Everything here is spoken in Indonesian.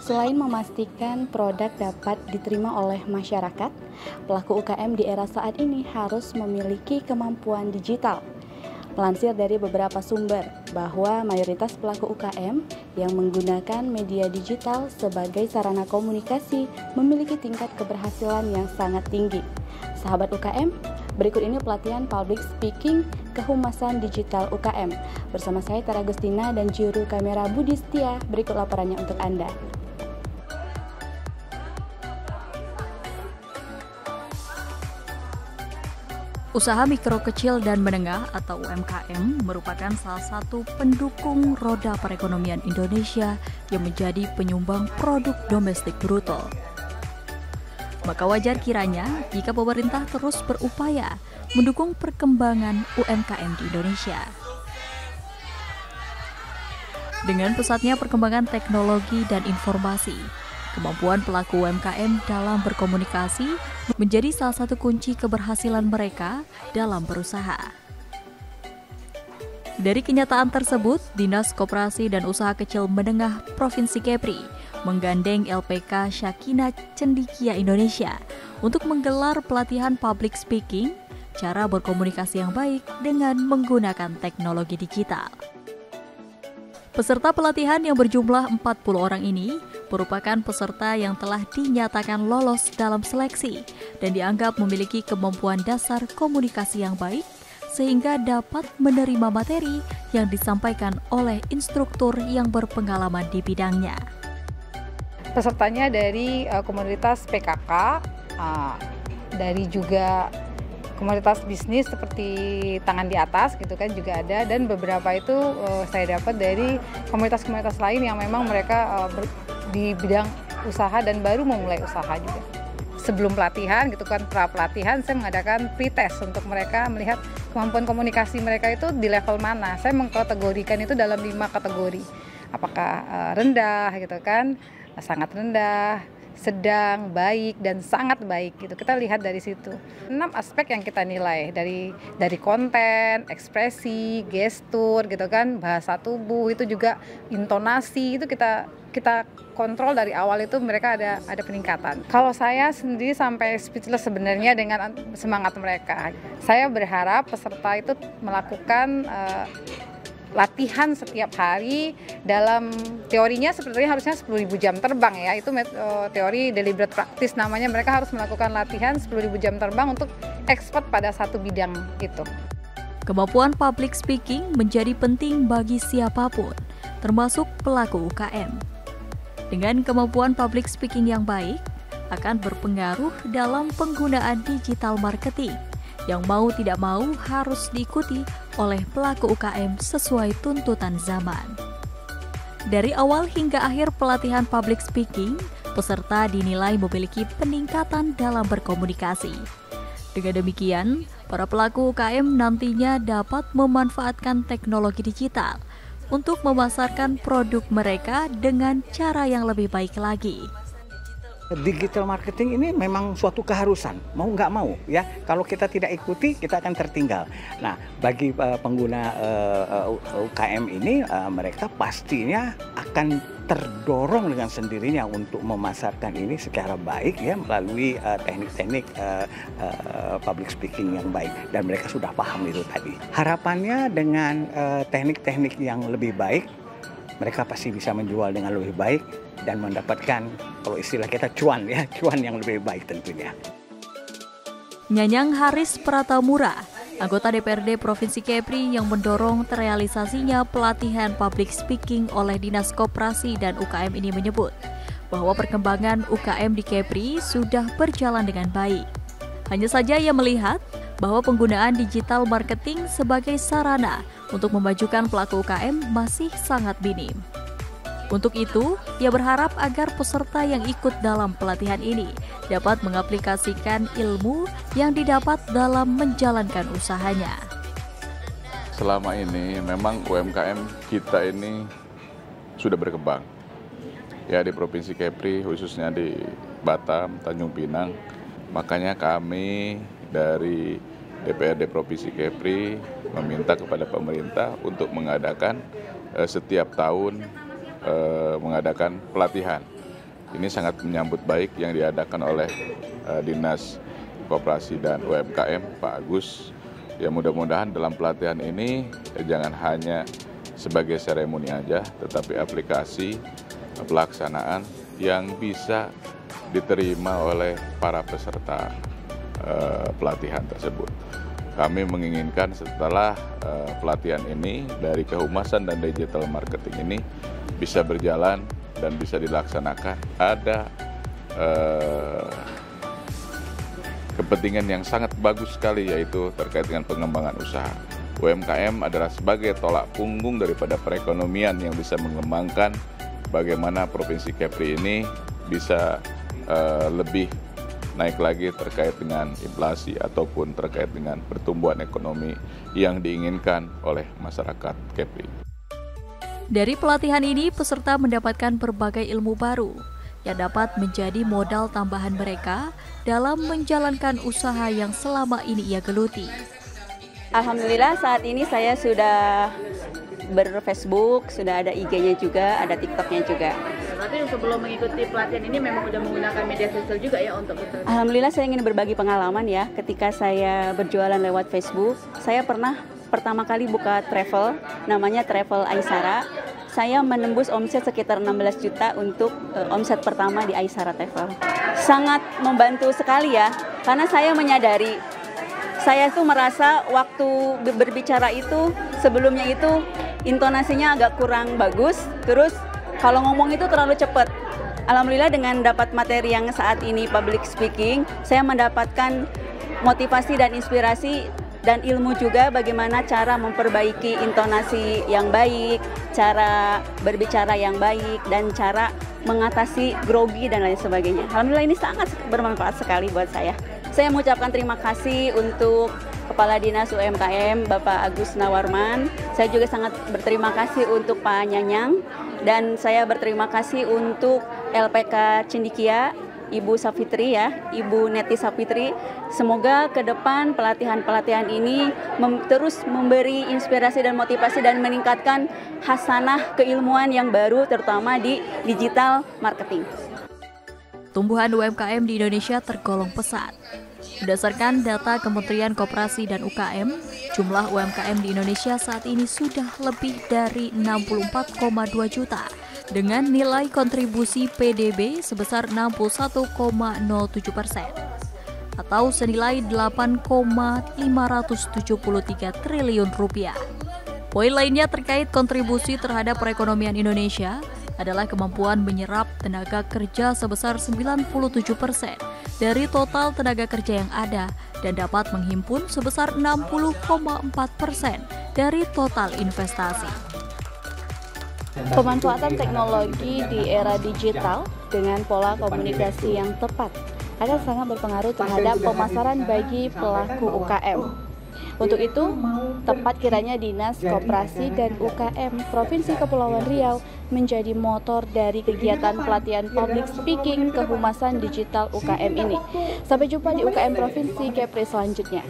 Selain memastikan produk dapat diterima oleh masyarakat, pelaku UKM di era saat ini harus memiliki kemampuan digital. Melansir dari beberapa sumber bahwa mayoritas pelaku UKM yang menggunakan media digital sebagai sarana komunikasi memiliki tingkat keberhasilan yang sangat tinggi. Sahabat UKM, berikut ini pelatihan public speaking kehumasan digital UKM. Bersama saya Tara Agustina dan juru kamera Budi Setia, berikut laporannya untuk Anda. Usaha mikro kecil dan menengah atau UMKM merupakan salah satu pendukung roda perekonomian Indonesia yang menjadi penyumbang produk domestik bruto. Maka wajar kiranya jika pemerintah terus berupaya mendukung perkembangan UMKM di Indonesia. Dengan pesatnya perkembangan teknologi dan informasi, kemampuan pelaku UMKM dalam berkomunikasi menjadi salah satu kunci keberhasilan mereka dalam berusaha. Dari kenyataan tersebut, Dinas Koperasi dan Usaha Kecil Menengah Provinsi Kepri menggandeng LPK Syakina Cendikia Indonesia untuk menggelar pelatihan public speaking, cara berkomunikasi yang baik dengan menggunakan teknologi digital. Peserta pelatihan yang berjumlah 40 orang ini merupakan peserta yang telah dinyatakan lolos dalam seleksi dan dianggap memiliki kemampuan dasar komunikasi yang baik sehingga dapat menerima materi yang disampaikan oleh instruktur yang berpengalaman di bidangnya. Pesertanya dari komunitas PKK, dari juga komunitas bisnis seperti Tangan di Atas gitu kan juga ada, dan beberapa itu saya dapat dari komunitas-komunitas lain yang memang mereka di bidang usaha dan baru memulai usaha juga. Sebelum pelatihan gitu kan, pra pelatihan saya mengadakan pretest untuk mereka melihat kemampuan komunikasi mereka itu di level mana. Saya mengkategorikan itu dalam 5 kategori. Apakah rendah gitu kan, sangat rendah, sedang, baik, dan sangat baik gitu. Kita lihat dari situ. 6 aspek yang kita nilai dari konten, ekspresi, gestur gitu kan, bahasa tubuh, itu juga intonasi, itu kita kontrol dari awal, itu mereka ada peningkatan. Kalau saya sendiri sampai speechless sebenarnya dengan semangat mereka. Saya berharap peserta itu melakukan latihan setiap hari dalam teorinya sepertinya harusnya 10.000 jam terbang ya, itu teori deliberate practice namanya. Mereka harus melakukan latihan 10.000 jam terbang untuk expert pada satu bidang itu. Kemampuan public speaking menjadi penting bagi siapapun, termasuk pelaku UKM. Dengan kemampuan public speaking yang baik, akan berpengaruh dalam penggunaan digital marketing yang mau tidak mau harus diikuti oleh pelaku UKM sesuai tuntutan zaman. Dari awal hingga akhir pelatihan public speaking, peserta dinilai memiliki peningkatan dalam berkomunikasi. Dengan demikian, para pelaku UKM nantinya dapat memanfaatkan teknologi digital untuk memasarkan produk mereka dengan cara yang lebih baik lagi. Digital marketing ini memang suatu keharusan, mau nggak mau ya. Kalau kita tidak ikuti, kita akan tertinggal. Nah, bagi pengguna UKM ini, mereka pastinya akan terdorong dengan sendirinya untuk memasarkan ini secara baik ya, melalui teknik-teknik public speaking yang baik, dan mereka sudah paham itu tadi. Harapannya dengan teknik-teknik yang lebih baik, mereka pasti bisa menjual dengan lebih baik dan mendapatkan, kalau istilah kita, cuan yang lebih baik tentunya. Nyanyang Haris Pratamura, anggota DPRD Provinsi Kepri yang mendorong terrealisasinya pelatihan public speaking oleh Dinas Koperasi dan UKM ini menyebut bahwa perkembangan UKM di Kepri sudah berjalan dengan baik. Hanya saja ia melihat bahwa penggunaan digital marketing sebagai sarana untuk memajukan pelaku UKM masih sangat minim. Untuk itu, ia berharap agar peserta yang ikut dalam pelatihan ini dapat mengaplikasikan ilmu yang didapat dalam menjalankan usahanya. Selama ini memang UMKM kita ini sudah berkembang. Ya, di Provinsi Kepri, khususnya di Batam, Tanjung Pinang. Makanya kami dari DPRD Provinsi Kepri meminta kepada pemerintah untuk mengadakan setiap tahun mengadakan pelatihan ini sangat menyambut baik yang diadakan oleh Dinas Koperasi dan UMKM Pak Agus. Ya mudah-mudahan dalam pelatihan ini jangan hanya sebagai seremoni aja, tetapi aplikasi pelaksanaan yang bisa diterima oleh para peserta pelatihan tersebut. Kami menginginkan setelah pelatihan ini dari kehumasan dan digital marketing ini bisa berjalan dan bisa dilaksanakan. Ada kepentingan yang sangat bagus sekali, yaitu terkait dengan pengembangan usaha. UMKM adalah sebagai tolak punggung daripada perekonomian yang bisa mengembangkan bagaimana Provinsi Kepri ini bisa lebih naik lagi terkait dengan inflasi ataupun terkait dengan pertumbuhan ekonomi yang diinginkan oleh masyarakat Kepri. Dari pelatihan ini, peserta mendapatkan berbagai ilmu baru yang dapat menjadi modal tambahan mereka dalam menjalankan usaha yang selama ini ia geluti. Alhamdulillah saat ini saya sudah ber-Facebook, sudah ada IG-nya juga, ada TikTok-nya juga. Berarti sebelum mengikuti pelatihan ini memang sudah menggunakan media sosial juga ya untuk itu? Alhamdulillah saya ingin berbagi pengalaman ya. Ketika saya berjualan lewat Facebook, saya pernah pertama kali buka travel, namanya Travel Aisara. Saya menembus omset sekitar 16 juta untuk omset pertama di Aisara Travel. Sangat membantu sekali ya, karena saya menyadari, saya tuh merasa waktu berbicara itu, sebelumnya itu intonasinya agak kurang bagus, terus kalau ngomong itu terlalu cepat. Alhamdulillah dengan dapat materi yang saat ini public speaking, saya mendapatkan motivasi dan inspirasi dan ilmu juga bagaimana cara memperbaiki intonasi yang baik, cara berbicara yang baik, dan cara mengatasi grogi dan lain sebagainya. Alhamdulillah ini sangat bermanfaat sekali buat saya. Saya mengucapkan terima kasih untuk Kepala Dinas UMKM Bapak Agus Nawarman. Saya juga sangat berterima kasih untuk Pak Nyanyang, dan saya berterima kasih untuk LPK Cendikia, Ibu Safitri ya, Ibu Neti Safitri. Semoga ke depan pelatihan-pelatihan ini terus memberi inspirasi dan motivasi dan meningkatkan hasanah keilmuan yang baru terutama di digital marketing. Tumbuhan UMKM di Indonesia tergolong pesat. Berdasarkan data Kementerian Koperasi dan UKM, jumlah UMKM di Indonesia saat ini sudah lebih dari 64,2 juta dengan nilai kontribusi PDB sebesar 61,07% atau senilai 8,573 triliun rupiah. Poin lainnya terkait kontribusi terhadap perekonomian Indonesia adalah kemampuan menyerap tenaga kerja sebesar 97% dari total tenaga kerja yang ada dan dapat menghimpun sebesar 60,4% dari total investasi. Pemanfaatan teknologi di era digital dengan pola komunikasi yang tepat akan sangat berpengaruh terhadap pemasaran bagi pelaku UKM. Untuk itu, tepat kiranya Dinas Koperasi dan UKM Provinsi Kepulauan Riau menjadi motor dari kegiatan pelatihan public speaking kehumasan digital UKM ini. Sampai jumpa di UKM Provinsi Kepri selanjutnya.